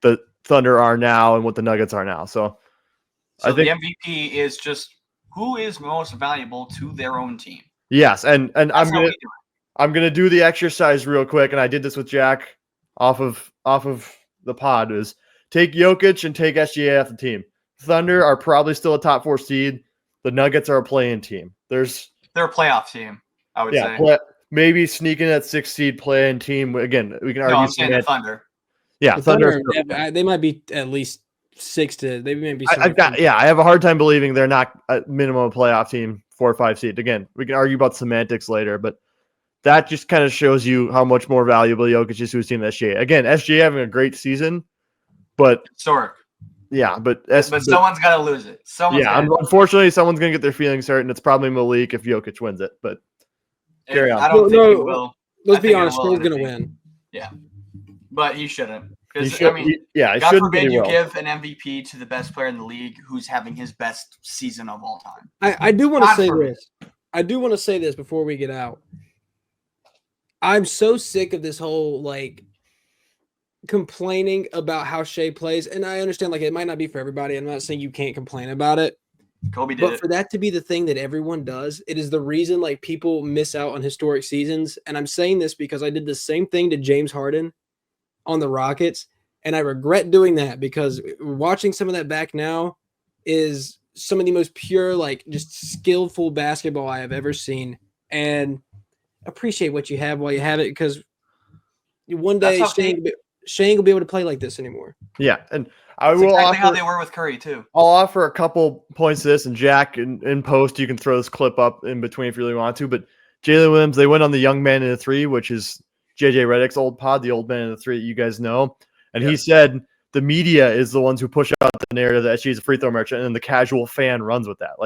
the Thunder are now and what the Nuggets are now. So I think the MVP is just who is most valuable to their own team. Yes, and I'm gonna do the exercise real quick, and I did this with Jack off of the pod, is take Jokic and take SGA off the team. Thunder are probably still a top 4 seed. The Nuggets are a play-in team. They're a playoff team, I would say. Maybe sneaking at 6 seed play-in team. Again, we can argue. I'm saying the Thunder. Yeah, the Thunder. They might be at least 6 to. They may be. I have a hard time believing they're not a minimum playoff team, 4 or 5 seed. Again, we can argue about semantics later, but that just kind of shows you how much more valuable Jokic is to his team than SGA. Again, SGA having a great season, but historic. Yeah, but someone's got to lose it. Unfortunately, someone's going to get their feelings hurt, and it's probably Malik if Jokic wins it. But carry on. I don't think he will. Let's be honest, Cole's going to win. Yeah, but he shouldn't. He God forbid you give an MVP to the best player in the league who's having his best season of all time. I do want to say this. I do want to say this before we get out. I'm so sick of this whole complaining about how Shea plays, and I understand it might not be for everybody. I'm not saying you can't complain about it. Kobe did but for that to be the thing that everyone does, it is the reason people miss out on historic seasons. And I'm saying this because I did the same thing to James Harden on the Rockets, and I regret doing that because watching some of that back now is some of the most pure, just skillful basketball I have ever seen. And appreciate what you have while you have it, because one day Shane will be able to play like this anymore. Yeah, and I will exactly offer how they were with Curry too. I'll offer a couple points to this, and Jack in post you can throw this clip up in between if you really want to. But Jalen Williams, they went on the young man in the 3, which is JJ Redick's old pod, the old man in the 3 that you guys know, and he said the media is the ones who push out the narrative that she's a free throw merchant, and then the casual fan runs with that.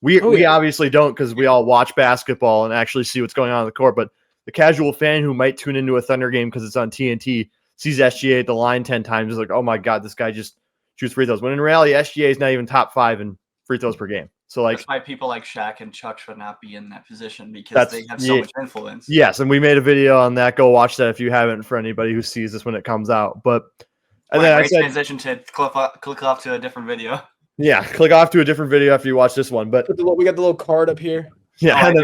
We obviously don't, because we all watch basketball and actually see what's going on the court, but the casual fan who might tune into a Thunder game because it's on TNT sees SGA at the line 10 times, is like, oh my God, this guy just shoots free throws. When in reality, SGA is not even top 5 in free throws per game. So that's why people like Shaq and Chuck should not be in that position, because they have so much influence. Yes, and we made a video on that. Go watch that if you haven't, for anybody who sees this when it comes out. But and then I said, transition to click off to a different video. Yeah, click off to a different video after you watch this one. But we got the little card up here. Yeah, and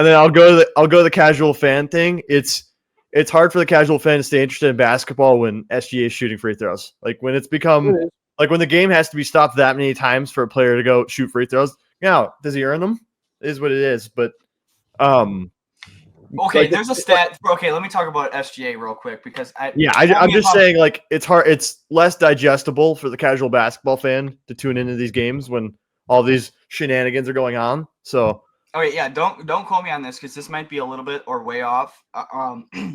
then I'll go to the casual fan thing. It's hard for the casual fan to stay interested in basketball when SGA is shooting free throws. When it's become when the game has to be stopped that many times for a player to go shoot free throws. Now, does he earn them? It is what it is. But okay, there's a stat. Okay, let me talk about SGA real quick, because I'm just saying it's hard. It's less digestible for the casual basketball fan to tune into these games when all these shenanigans are going on. So. Okay, yeah, don't quote me on this, because this might be a little bit or way off.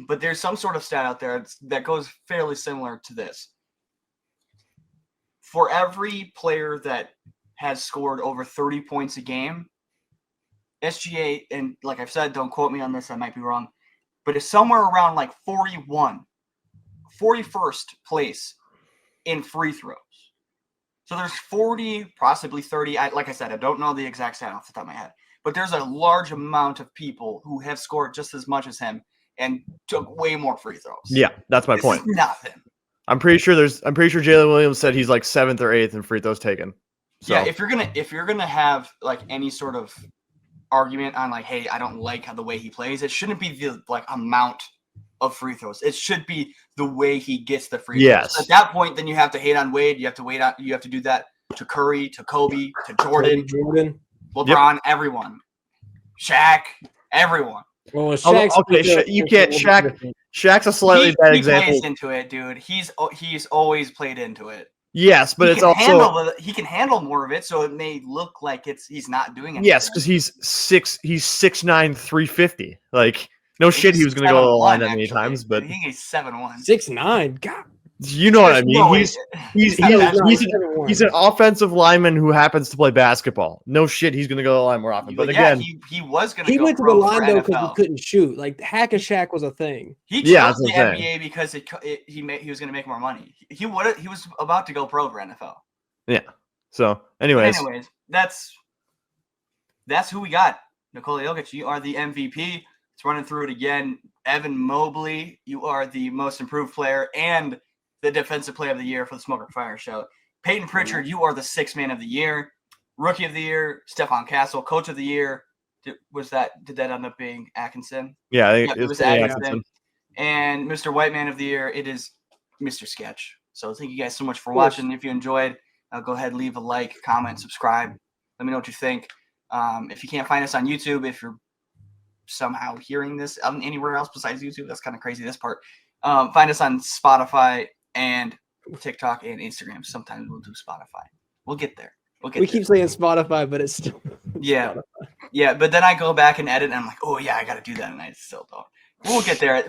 But there's some sort of stat out there that goes fairly similar to this. For every player that has scored over 30 points a game, SGA, and like I've said, don't quote me on this, I might be wrong, but it's somewhere around 41st place in free throws. So there's 40, possibly 30. Like I said, I don't know the exact stat off the top of my head. But there's a large amount of people who have scored just as much as him and took way more free throws. Yeah, that's my point. Nothing. I'm pretty sure Jalen Williams said he's 7th or 8th in free throws taken. So. Yeah, if you're gonna have any sort of argument on hey, I don't like how the way he plays, it shouldn't be the amount of free throws. It should be the way he gets the free throws. So at that point, then you have to hate on Wade. You have to do that to Curry, to Kobe, to Jordan. LeBron, everyone, Shaq, everyone. Well, Shaq, you can't. Shaq's a slightly bad he example. plays into it, dude. He's always played into it. Yes, but it's also he can handle more of it, so it may look like he's not doing anything. yes, because he's 6'9", 350. Like no shit, he was going to go to the line that many times. But I think he's 7'1". 6'9". God, you know what I mean? No, he's an offensive lineman who happens to play basketball. No shit, he's going to go to the line more often. But again, he was going to. He go went to the line though because he couldn't shoot. Like Hack a Shaq was a thing. He chose the NBA because he was going to make more money. He was about to go pro for NFL. Yeah. So, anyways, that's who we got. Nikola Jokic, you are the MVP. Let's run through it again. Evan Mobley, you are the most improved player and the defensive player of the year for the Smoke or Fire show. Peyton Pritchard, you are the sixth man of the year. Rookie of the year, Stephon Castle. Coach of the year, did that end up being Atkinson? Yeah, it was Atkinson. And Mr. White Man of the year, it is Mr. Sketch. So thank you guys so much for watching. If you enjoyed, go ahead, leave a like, comment, subscribe. Let me know what you think. If you can't find us on YouTube, if you're somehow hearing this anywhere else besides YouTube, that's kind of crazy, this part. Find us on Spotify and TikTok and Instagram. Sometimes we'll do Spotify. We'll get there. We keep saying Spotify, but it's still Spotify. Yeah, but then I go back and edit and I'm like, oh yeah, I got to do that, and I still don't. We'll get there.